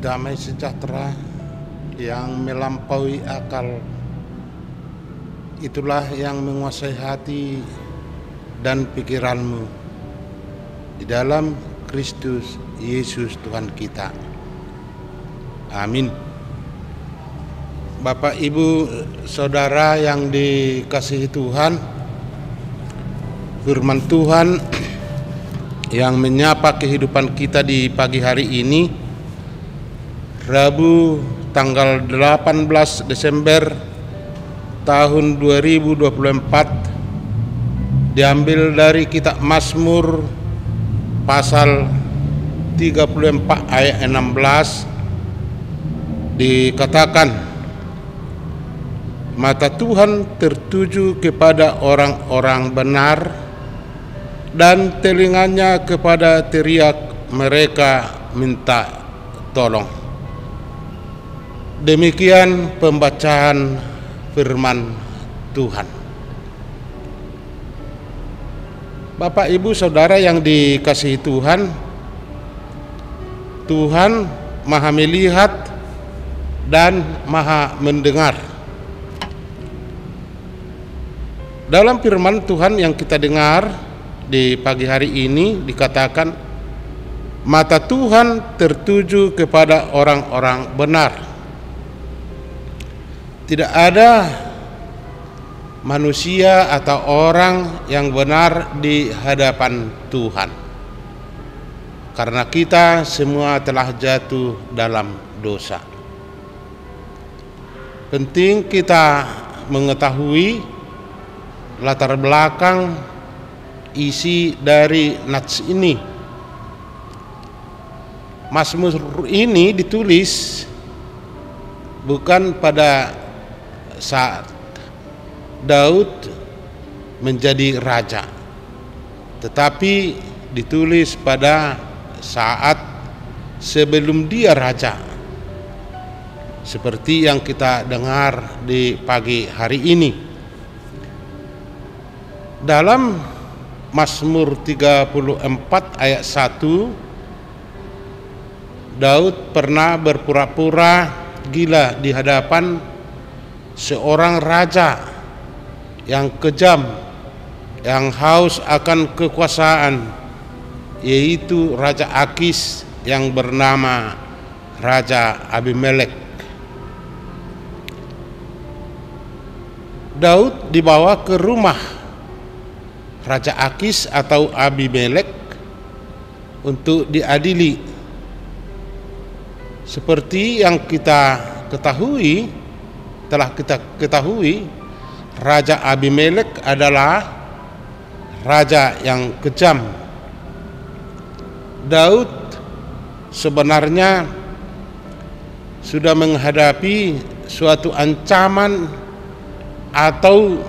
Damai sejahtera yang melampaui akal, itulah yang menguasai hati dan pikiranmu di dalam Kristus Yesus Tuhan kita. Amin. Bapak, Ibu, Saudara yang dikasihi Tuhan, firman Tuhan yang menyapa kehidupan kita di pagi hari ini, Rabu tanggal 18 Desember tahun 2024, diambil dari kitab Mazmur pasal 34 ayat 16, dikatakan, mata Tuhan tertuju kepada orang-orang benar dan telinganya kepada teriak mereka minta tolong. Demikian pembacaan firman Tuhan. Bapak, Ibu, Saudara yang dikasihi Tuhan, Tuhan Maha melihat dan Maha mendengar. Dalam firman Tuhan yang kita dengar di pagi hari ini dikatakan, mata Tuhan tertuju kepada orang-orang benar. Tidak ada manusia atau orang yang benar di hadapan Tuhan, karena kita semua telah jatuh dalam dosa. Penting kita mengetahui latar belakang isi dari nats ini. Mazmur ini ditulis bukan pada saat Daud menjadi raja, tetapi ditulis pada saat sebelum dia raja, seperti yang kita dengar di pagi hari ini. Dalam Mazmur 34 ayat 1, Daud pernah berpura-pura gila di hadapan seorang raja yang kejam, yang haus akan kekuasaan, yaitu Raja Akis yang bernama Raja Abimelek. Daud dibawa ke rumah Raja Akis atau Abimelek untuk diadili. Seperti yang telah kita ketahui, Raja Abimelek adalah raja yang kejam. Daud sebenarnya sudah menghadapi suatu ancaman atau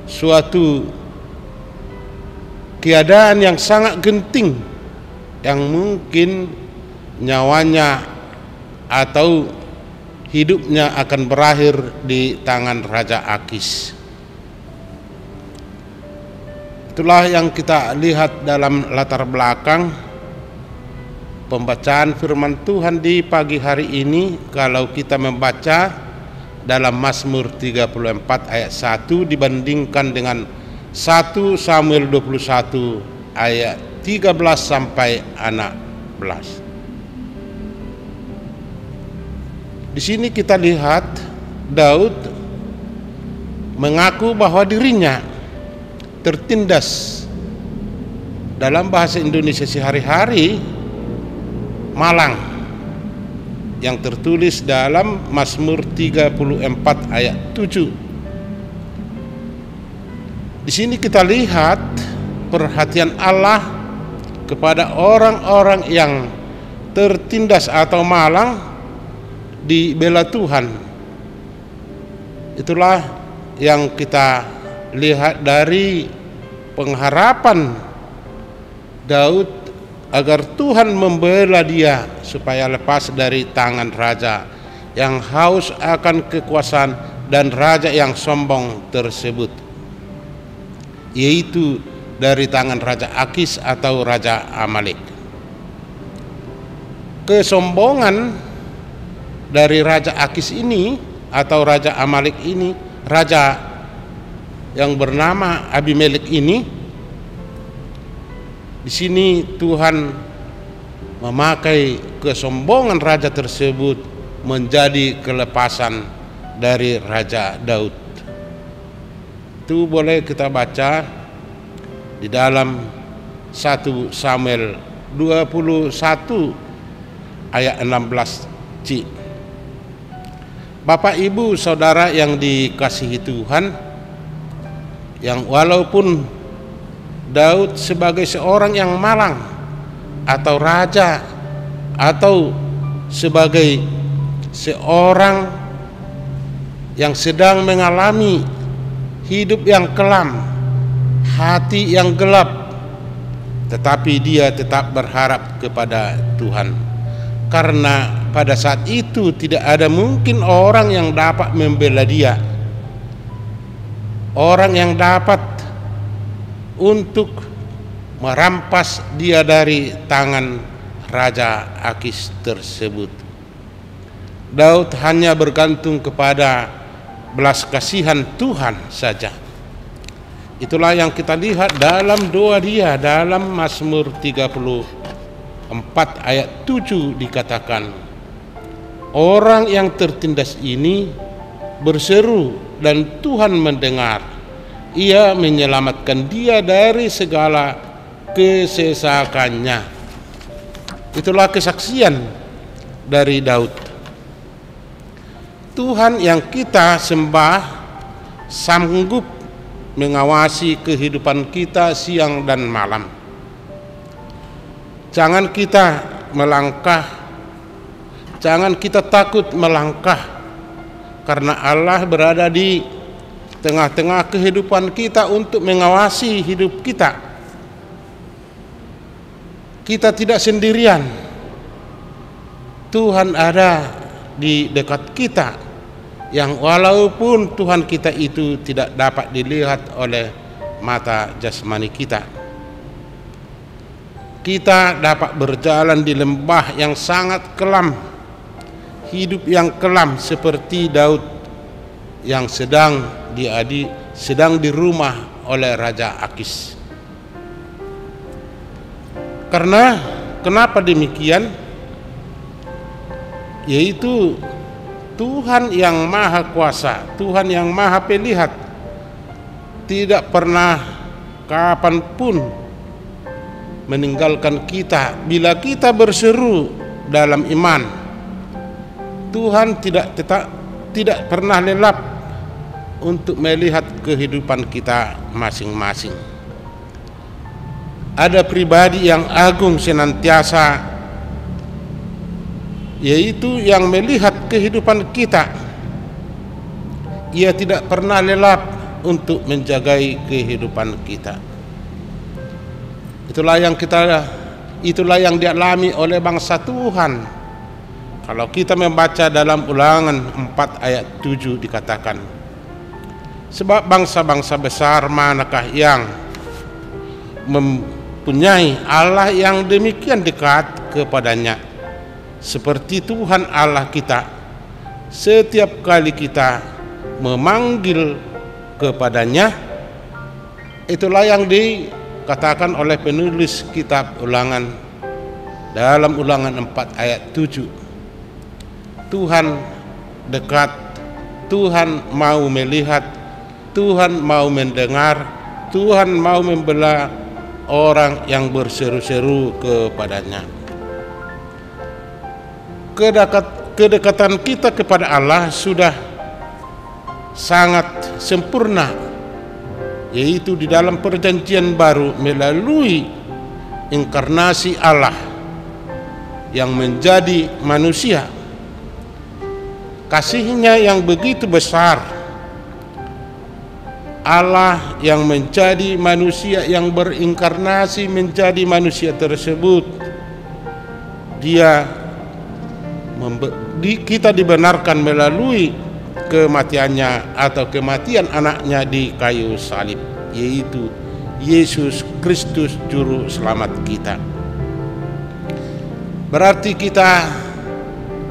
suatu keadaan yang sangat genting, yang mungkin nyawanya atau hidupnya akan berakhir di tangan Raja Akis. Itulah yang kita lihat dalam latar belakang pembacaan firman Tuhan di pagi hari ini. Kalau kita membaca dalam Mazmur 34 ayat 1 dibandingkan dengan 1 Samuel 21 ayat 13 sampai 16. Di sini kita lihat Daud mengaku bahwa dirinya tertindas. Dalam bahasa Indonesia sehari-hari, malang, yang tertulis dalam Mazmur 34 ayat 7. Di sini kita lihat perhatian Allah kepada orang-orang yang tertindas atau malang dibela Tuhan. Itulah yang kita lihat dari pengharapan Daud agar Tuhan membela dia supaya lepas dari tangan raja yang haus akan kekuasaan dan raja yang sombong tersebut, yaitu dari tangan Raja Akis atau Raja Amalek. Kesombongan dari Raja Akis ini atau Raja Amalek ini, raja yang bernama Abimelek ini, di sini Tuhan memakai kesombongan raja tersebut menjadi kelepasan dari Raja Daud. Itu boleh kita baca di dalam 1 Samuel 21 ayat 16c. Bapak, Ibu, Saudara yang dikasihi Tuhan, yang walaupun Daud sebagai seorang yang malang atau raja atau sebagai seorang yang sedang mengalami hidup yang kelam, hati yang gelap, tetapi dia tetap berharap kepada Tuhan, karena pada saat itu tidak ada mungkin orang yang dapat membela dia, orang yang dapat untuk merampas dia dari tangan Raja Akis tersebut. Daud hanya bergantung kepada belas kasihan Tuhan saja. Itulah yang kita lihat dalam doa dia dalam Mazmur 34 ayat 7 dikatakan, orang yang tertindas ini berseru dan Tuhan mendengar. Ia menyelamatkan dia dari segala kesesakannya. Itulah kesaksian dari Daud. Tuhan yang kita sembah sanggup mengawasi kehidupan kita siang dan malam. Jangan kita melangkah, jangan kita takut melangkah, karena Allah berada di tengah-tengah kehidupan kita untuk mengawasi hidup kita. Kita tidak sendirian. Tuhan ada di dekat kita, yang walaupun Tuhan kita itu tidak dapat dilihat oleh mata jasmani kita. Kita dapat berjalan di lembah yang sangat kelam, hidup yang kelam seperti Daud yang sedang di rumah oleh Raja Akis. Karena kenapa demikian? Yaitu Tuhan yang maha kuasa, Tuhan yang maha pelihat, tidak pernah kapanpun meninggalkan kita bila kita berseru dalam iman. Tuhan tidak pernah lelap untuk melihat kehidupan kita masing-masing. Ada pribadi yang agung senantiasa, yaitu yang melihat kehidupan kita. Ia tidak pernah lelap untuk menjagai kehidupan kita. Itulah yang dialami oleh bangsa Tuhan. Kalau kita membaca dalam Ulangan 4 ayat 7 dikatakan, sebab bangsa-bangsa besar manakah yang mempunyai Allah yang demikian dekat kepadanya seperti Tuhan Allah kita, setiap kali kita memanggil kepadanya. Itulah yang dikatakan oleh penulis kitab Ulangan dalam Ulangan 4 ayat 7. Tuhan dekat, Tuhan mau melihat, Tuhan mau mendengar, Tuhan mau membela orang yang berseru-seru kepadanya. Kedekatan kita kepada Allah sudah sangat sempurna, yaitu di dalam perjanjian baru melalui inkarnasi Allah yang menjadi manusia. Kasihnya yang begitu besar, Allah yang menjadi manusia, yang berinkarnasi menjadi manusia tersebut, kita dibenarkan melalui kematiannya atau kematian anaknya di kayu salib, yaitu Yesus Kristus juru selamat kita. Berarti kita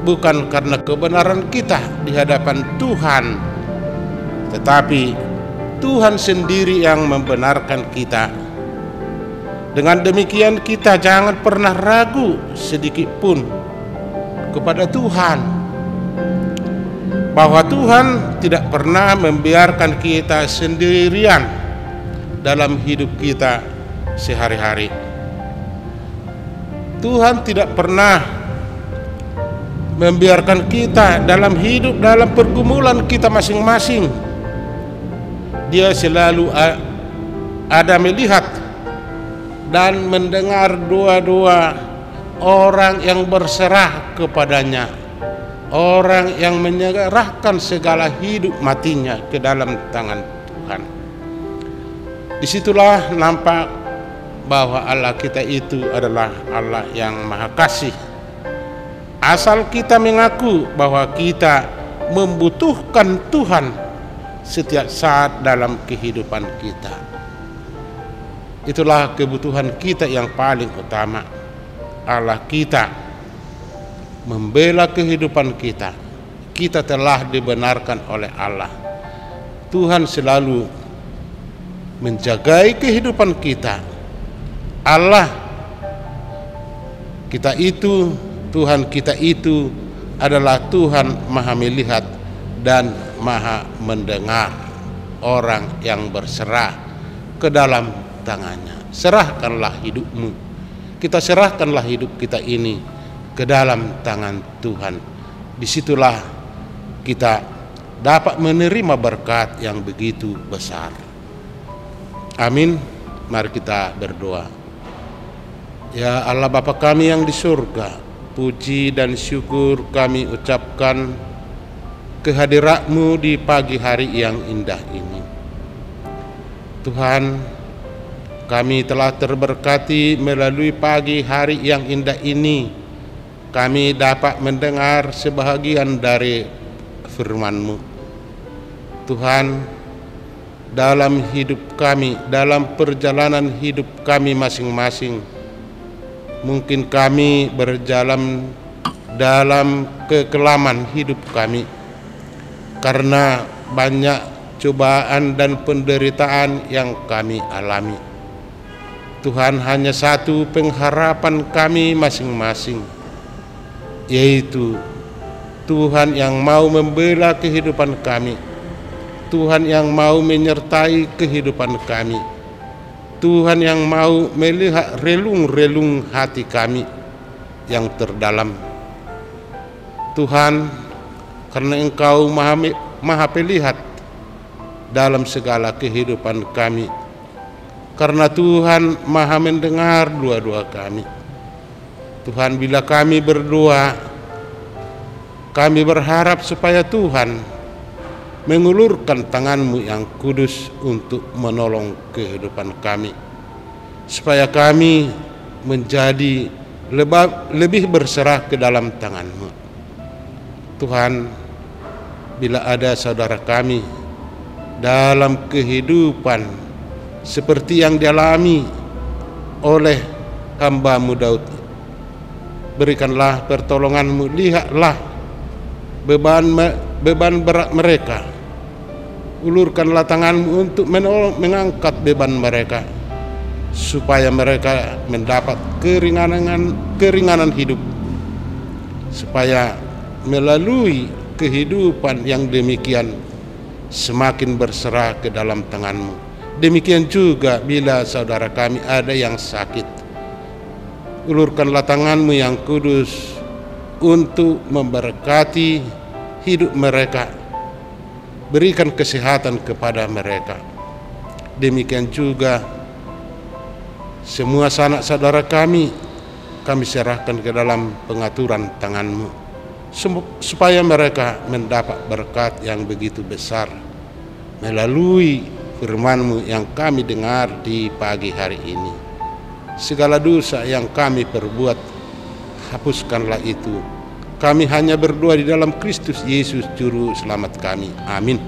bukan karena kebenaran kita di hadapan Tuhan, tetapi Tuhan sendiri yang membenarkan kita. Dengan demikian kita jangan pernah ragu sedikit pun kepada Tuhan, bahwa Tuhan tidak pernah membiarkan kita sendirian dalam hidup kita sehari-hari. Tuhan tidak pernah membiarkan kita dalam hidup, dalam pergumulan kita masing-masing. Dia selalu ada melihat dan mendengar doa-doa orang yang berserah kepadanya, orang yang menyerahkan segala hidup matinya ke dalam tangan Tuhan. Disitulah nampak bahwa Allah kita itu adalah Allah yang Maha Kasih. Asal kita mengaku bahwa kita membutuhkan Tuhan setiap saat dalam kehidupan kita. Itulah kebutuhan kita yang paling utama. Allah kita membela kehidupan kita. Kita telah dibenarkan oleh Allah. Tuhan selalu menjagai kehidupan kita. Allah kita itu, Tuhan kita itu adalah Tuhan Maha Melihat dan Maha Mendengar orang yang berserah ke dalam tangannya. Serahkanlah hidupmu, kita serahkanlah hidup kita ini ke dalam tangan Tuhan. Disitulah kita dapat menerima berkat yang begitu besar. Amin. Mari kita berdoa. Ya Allah Bapa kami yang di surga, puji dan syukur kami ucapkan kehadirat-Mu di pagi hari yang indah ini. Tuhan, kami telah terberkati melalui pagi hari yang indah ini. Kami dapat mendengar sebahagian dari firman-Mu. Tuhan, dalam hidup kami, dalam perjalanan hidup kami masing-masing, mungkin kami berjalan dalam kekelaman hidup kami karena banyak cobaan dan penderitaan yang kami alami. Tuhan, hanya satu pengharapan kami masing-masing, yaitu Tuhan yang mau membela kehidupan kami, Tuhan yang mau menyertai kehidupan kami, Tuhan yang mau melihat relung-relung hati kami yang terdalam. Tuhan, karena Engkau maha pelihat dalam segala kehidupan kami, karena Tuhan maha mendengar doa-doa kami. Tuhan, bila kami berdoa, kami berharap supaya Tuhan mengulurkan tangan-Mu yang kudus untuk menolong kehidupan kami, supaya kami menjadi lebih berserah ke dalam tangan-Mu. Tuhan, bila ada saudara kami dalam kehidupan seperti yang dialami oleh hamba-Mu Daud, berikanlah pertolongan-Mu. Lihatlah beban berat mereka. Ulurkanlah tanganmu untuk mengangkat beban mereka, supaya mereka mendapat keringanan hidup, supaya melalui kehidupan yang demikian semakin berserah ke dalam tanganmu. Demikian juga bila saudara kami ada yang sakit, ulurkanlah tanganmu yang kudus untuk memberkati hidup mereka. Berikan kesehatan kepada mereka. Demikian juga semua sanak saudara kami serahkan ke dalam pengaturan tanganmu, supaya mereka mendapat berkat yang begitu besar melalui firman-Mu yang kami dengar di pagi hari ini. Segala dosa yang kami perbuat, hapuskanlah itu. Kami hanya berdoa di dalam Kristus Yesus Juru Selamat kami. Amin.